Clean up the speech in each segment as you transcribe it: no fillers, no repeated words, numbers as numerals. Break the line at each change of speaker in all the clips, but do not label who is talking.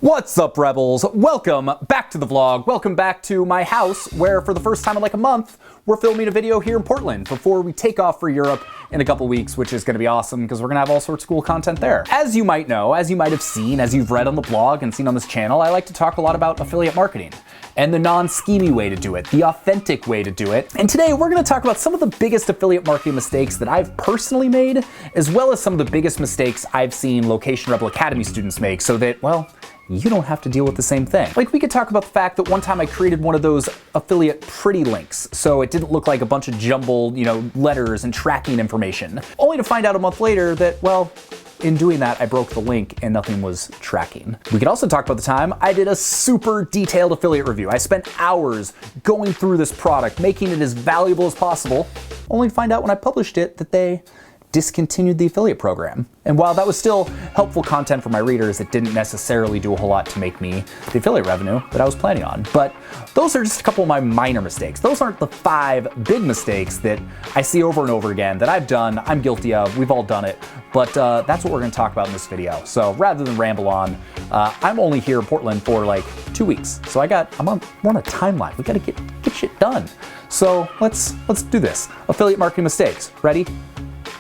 What's up, Rebels? Welcome back to the vlog. Welcome back to my house, where for the first time in like a month, we're filming a video here in Portland before we take off for Europe in a couple weeks, which is gonna be awesome because we're gonna have all sorts of cool content there. As you might know, as you might have seen, as you've read on the blog and seen on this channel, I like to talk a lot about affiliate marketing and the non-schemy way to do it, the authentic way to do it. And today we're gonna talk about some of the biggest affiliate marketing mistakes that I've personally made, as well as some of the biggest mistakes I've seen Location Rebel Academy students make so that, well, you don't have to deal with the same thing. Like, we could talk about the fact that one time I created one of those affiliate pretty links, so it didn't look like a bunch of jumbled, letters and tracking information, only to find out a month later that, well, in doing that, I broke the link and nothing was tracking. We could also talk about the time I did a super detailed affiliate review. I spent hours going through this product, making it as valuable as possible, only to find out when I published it that they discontinued the affiliate program. And while that was still helpful content for my readers, it didn't necessarily do a whole lot to make me the affiliate revenue that I was planning on. But those are just a couple of my minor mistakes. Those aren't the 5 big mistakes that I see over and over again that I've done, I'm guilty of, we've all done it. But that's what we're gonna talk about in this video. So rather than ramble on, I'm only here in Portland for like 2 weeks. So we're on a timeline. We gotta get shit done. So let's do this. Affiliate marketing mistakes. Ready?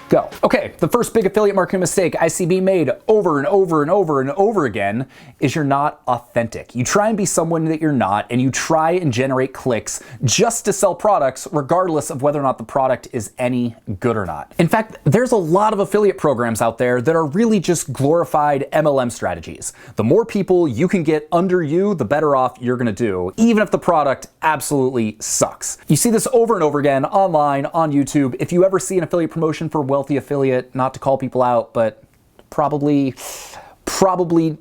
Go. Okay, the first big affiliate marketing mistake I see being made over and over and over and over again is you're not authentic. You try and be someone that you're not, and you try and generate clicks just to sell products regardless of whether or not the product is any good or not. In fact, there's a lot of affiliate programs out there that are really just glorified MLM strategies. The more people you can get under you, the better off you're gonna do, even if the product absolutely sucks. You see this over and over again online, on YouTube. If you ever see an affiliate promotion for wealthy affiliate, not to call people out, but probably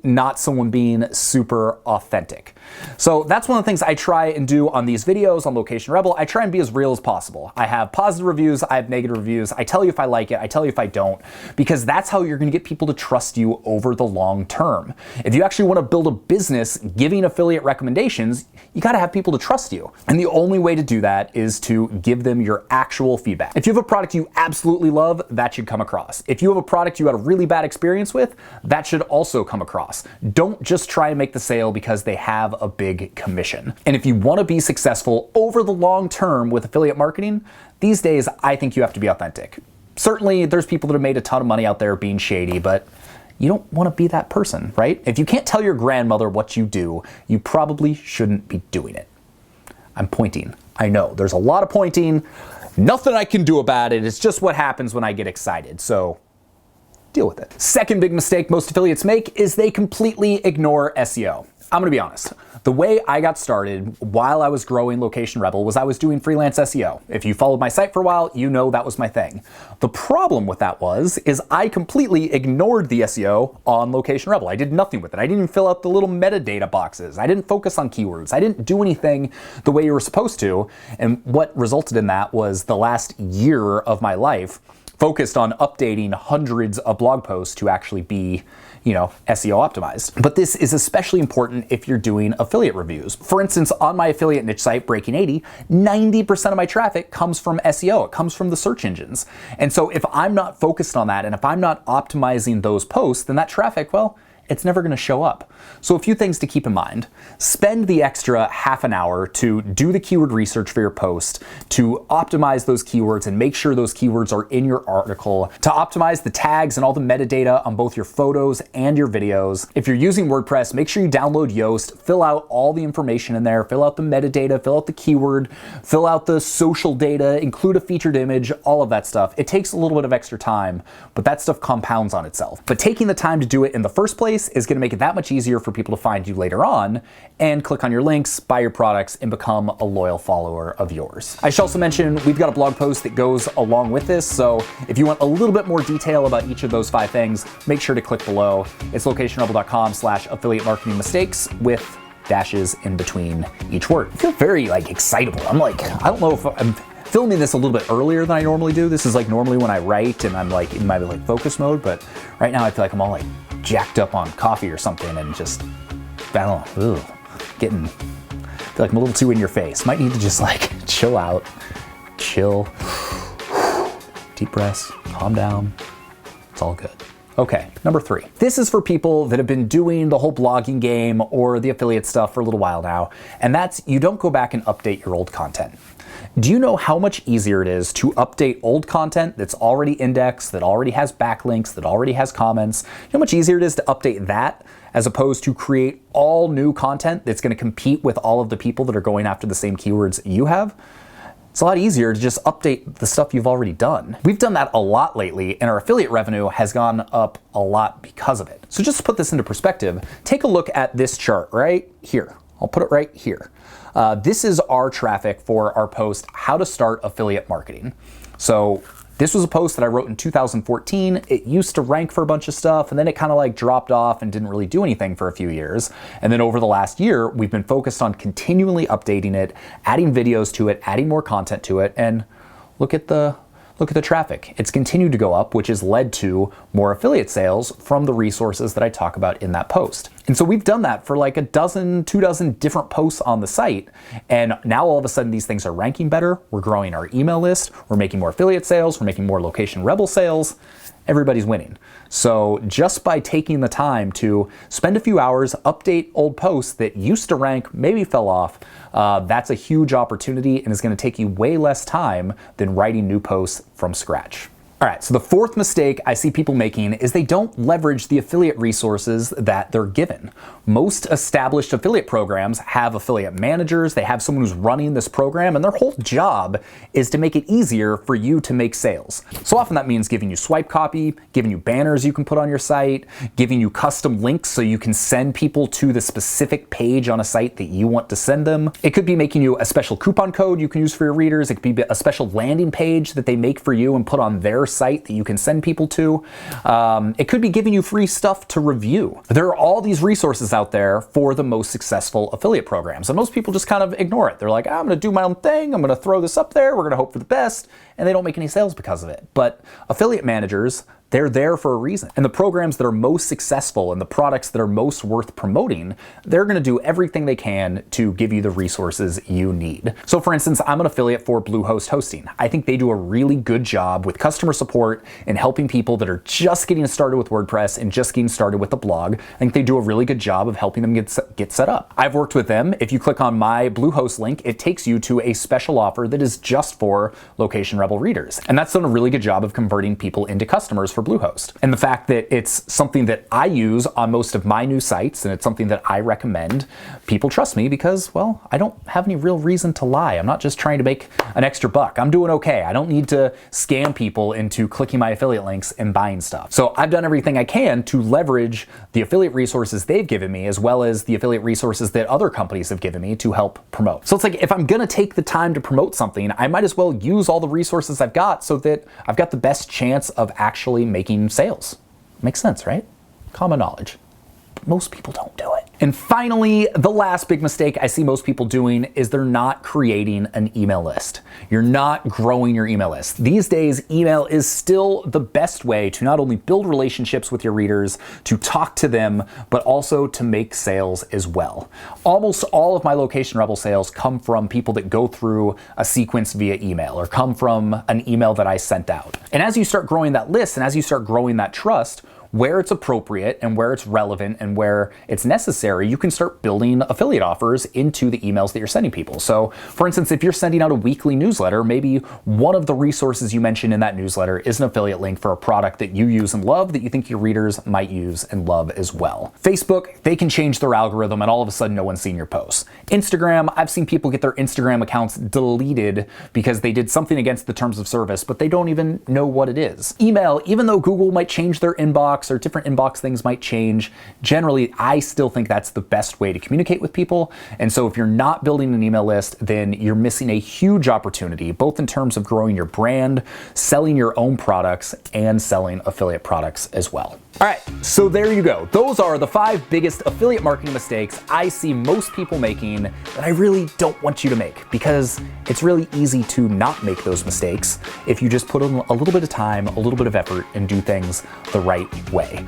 not someone being super authentic. So that's one of the things I try and do on these videos on Location Rebel. I try and be as real as possible. I have positive reviews, I have negative reviews. I tell you if I like it, I tell you if I don't, because that's how you're gonna get people to trust you over the long term. If you actually wanna build a business giving affiliate recommendations, you gotta have people to trust you. And the only way to do that is to give them your actual feedback. If you have a product you absolutely love, that should come across. If you have a product you had a really bad experience with, that should also come across. Don't just try and make the sale because they have a big commission. And if you want to be successful over the long term with affiliate marketing, these days I think you have to be authentic. Certainly there's people that have made a ton of money out there being shady, but you don't want to be that person, right? If you can't tell your grandmother what you do, you probably shouldn't be doing it. I'm pointing. I know there's a lot of pointing. Nothing I can do about it. It's just what happens when I get excited. So deal with it. Second big mistake most affiliates make is they completely ignore SEO. I'm gonna be honest. The way I got started while I was growing Location Rebel was I was doing freelance SEO. If you followed my site for a while, you know that was my thing. The problem with that is I completely ignored the SEO on Location Rebel. I did nothing with it. I didn't even fill out the little metadata boxes. I didn't focus on keywords. I didn't do anything the way you were supposed to. And what resulted in that was the last year of my life focused on updating hundreds of blog posts to actually be, SEO optimized. But this is especially important if you're doing affiliate reviews. For instance, on my affiliate niche site, Breaking 80, 90% of my traffic comes from SEO. It comes from the search engines. And so if I'm not focused on that, and if I'm not optimizing those posts, then that traffic, well, it's never gonna show up. So a few things to keep in mind. Spend the extra half an hour to do the keyword research for your post, to optimize those keywords and make sure those keywords are in your article, to optimize the tags and all the metadata on both your photos and your videos. If you're using WordPress, make sure you download Yoast, fill out all the information in there, fill out the metadata, fill out the keyword, fill out the social data, include a featured image, all of that stuff. It takes a little bit of extra time, but that stuff compounds on itself. But taking the time to do it in the first place is going to make it that much easier for people to find you later on and click on your links, buy your products, and become a loyal follower of yours. I should also mention we've got a blog post that goes along with this, so if you want a little bit more detail about each of those 5 things, make sure to click below. It's locationrebel.com/affiliate marketing mistakes with dashes in between each word. I feel very excitable. I don't know if I'm filming this a little bit earlier than I normally do. This is normally when I write and I'm in my focus mode, but right now I feel like I'm all jacked up on coffee or something and just, I don't know, I feel like I'm a little too in your face. Might need to just chill out, chill, deep breaths, calm down. It's all good. Okay, number 3. This is for people that have been doing the whole blogging game or the affiliate stuff for a little while now, and that's you don't go back and update your old content. Do you know how much easier it is to update old content that's already indexed, that already has backlinks, that already has comments? You know how much easier it is to update that as opposed to create all new content that's going to compete with all of the people that are going after the same keywords you have? It's a lot easier to just update the stuff you've already done. We've done that a lot lately, and our affiliate revenue has gone up a lot because of it. So just to put this into perspective, take a look at this chart right here. I'll put it right here. This is our traffic for our post, How to Start Affiliate Marketing. So this was a post that I wrote in 2014. It used to rank for a bunch of stuff, and then it kind of like dropped off and didn't really do anything for a few years. And then over the last year, we've been focused on continually updating it, adding videos to it, adding more content to it, and look at the traffic. It's continued to go up, which has led to more affiliate sales from the resources that I talk about in that post. And so we've done that for like 2 dozen different posts on the site. And now all of a sudden these things are ranking better. We're growing our email list. We're making more affiliate sales. We're making more Location Rebel sales. Everybody's winning. So just by taking the time to spend a few hours, update old posts that used to rank, maybe fell off, that's a huge opportunity and is going to take you way less time than writing new posts from scratch. All right, so the 4th mistake I see people making is they don't leverage the affiliate resources that they're given. Most established affiliate programs have affiliate managers, they have someone who's running this program, and their whole job is to make it easier for you to make sales. So often that means giving you swipe copy, giving you banners you can put on your site, giving you custom links so you can send people to the specific page on a site that you want to send them. It could be making you a special coupon code you can use for your readers. It could be a special landing page that they make for you and put on their site that you can send people to. It could be giving you free stuff to review. There are all these resources out there for the most successful affiliate programs, and most people just kind of ignore it. They're like, I'm going to do my own thing. I'm going to throw this up there. We're going to hope for the best, and they don't make any sales because of it. But affiliate managers, they're there for a reason. And the programs that are most successful and the products that are most worth promoting, they're going to do everything they can to give you the resources you need. So for instance, I'm an affiliate for Bluehost Hosting. I think they do a really good job with customer support and helping people that are just getting started with WordPress and just getting started with the blog. I think they do a really good job of helping them get set up. I've worked with them. If you click on my Bluehost link, it takes you to a special offer that is just for Location Rebel readers. And that's done a really good job of converting people into customers for Bluehost. And the fact that it's something that I use on most of my new sites and it's something that I recommend, people trust me because, well, I don't have any real reason to lie. I'm not just trying to make an extra buck. I'm doing okay. I don't need to scam people into clicking my affiliate links and buying stuff. So I've done everything I can to leverage the affiliate resources they've given me as well as the affiliate resources that other companies have given me to help promote. So it's like if I'm gonna take the time to promote something, I might as well use all the resources I've got so that I've got the best chance of actually making sales. Makes sense, right? Common knowledge. But most people don't do it. And finally, the last big mistake I see most people doing is they're not creating an email list. You're not growing your email list. These days, email is still the best way to not only build relationships with your readers, to talk to them, but also to make sales as well. Almost all of my Location Rebel sales come from people that go through a sequence via email or come from an email that I sent out. And as you start growing that list and as you start growing that trust, where it's appropriate and where it's relevant and where it's necessary, you can start building affiliate offers into the emails that you're sending people. So for instance, if you're sending out a weekly newsletter, maybe one of the resources you mentioned in that newsletter is an affiliate link for a product that you use and love that you think your readers might use and love as well. Facebook, they can change their algorithm and all of a sudden no one's seen your posts. Instagram, I've seen people get their Instagram accounts deleted because they did something against the terms of service, but they don't even know what it is. Email, even though Google might change their inbox or different inbox things might change, generally, I still think that's the best way to communicate with people. And so if you're not building an email list, then you're missing a huge opportunity, both in terms of growing your brand, selling your own products, and selling affiliate products as well. All right, so there you go. Those are the 5 biggest affiliate marketing mistakes I see most people making that I really don't want you to make, because it's really easy to not make those mistakes if you just put in a little bit of time, a little bit of effort, and do things the right way.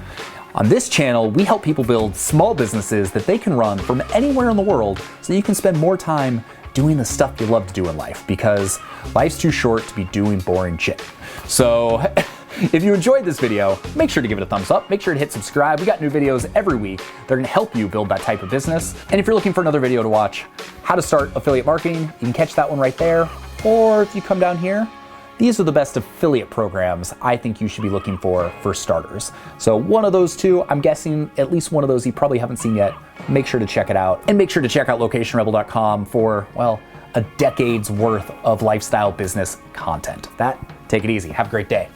On this channel, we help people build small businesses that they can run from anywhere in the world so you can spend more time doing the stuff you love to do in life, because life's too short to be doing boring shit. So If you enjoyed this video, make sure to give it a thumbs up. Make sure to hit subscribe. We got new videos every week. They're gonna help you build that type of business. And if you're looking for another video to watch, how to start affiliate marketing, you can catch that one right there. Or if you come down here, these are the best affiliate programs I think you should be looking for starters. So one of those two, I'm guessing at least one of those you probably haven't seen yet. Make sure to check it out. And make sure to check out locationrebel.com for, well, a decade's worth of lifestyle business content. Take it easy. Have a great day.